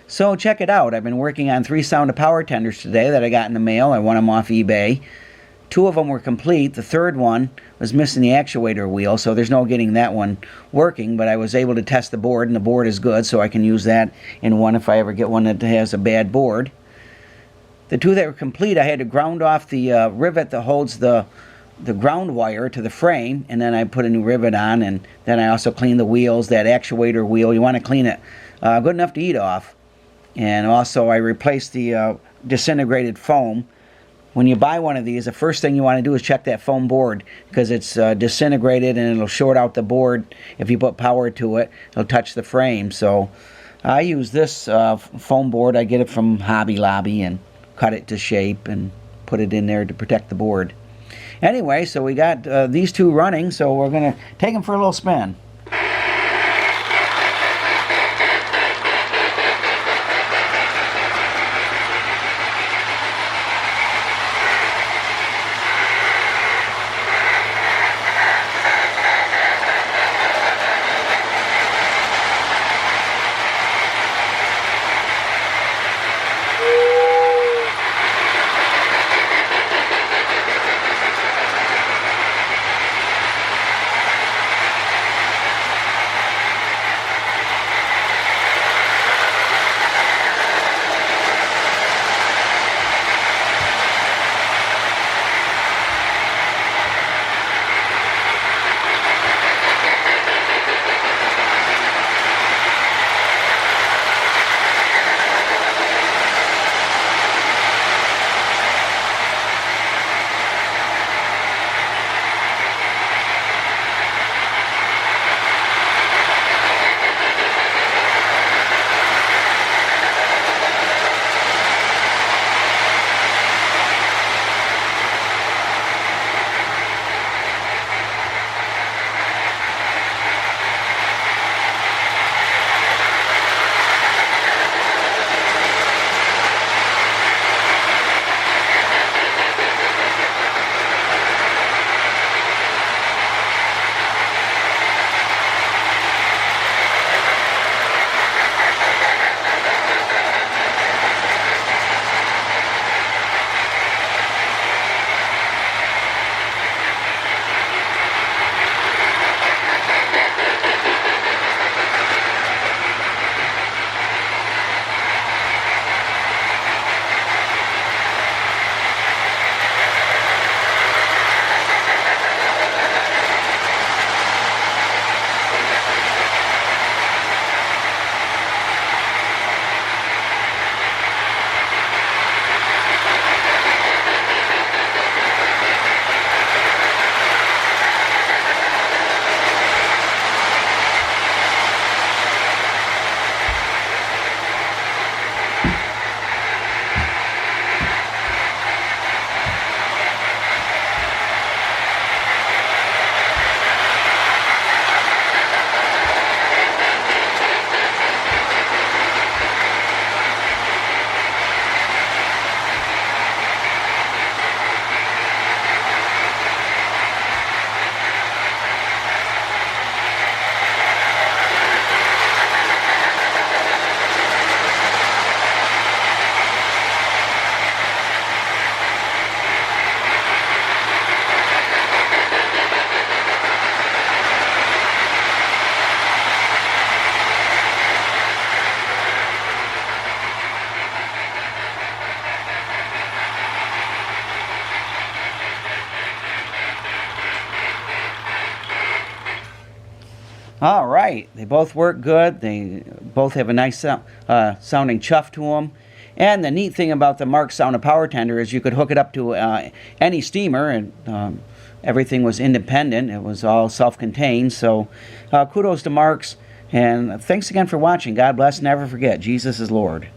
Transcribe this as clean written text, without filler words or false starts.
So check it out. I've been working on 3 sound of power tenders today that I got in the mail. I won them off eBay. 2 of them were complete. The third one was missing the actuator wheel, so there's no getting that one working, but I was able to test the board, and the board is good, so I can use that in one if I ever get one that has a bad board. The 2 that were complete, I had to ground off the rivet that holds the ground wire to the frame, and then I put a new rivet on, and then I also cleaned the wheels, that actuator wheel. You want to clean it good enough to eat off. And also I replaced the disintegrated foam. When you buy one of these, the first thing you want to do is check that foam board, because it's disintegrated and it'll short out the board. If you put power to it, it'll touch the frame. So I use this foam board. I get it from Hobby Lobby and cut it to shape and put it in there to protect the board. Anyway, so we got these 2 running, so we're going to take them for a little spin. All right, they both work good. They both have a nice sounding chuff to them. And the neat thing about the Marx sound of power tender is you could hook it up to any steamer, and everything was independent. It was all self-contained. So kudos to Marx, and thanks again for watching. God bless. Never forget, Jesus is Lord.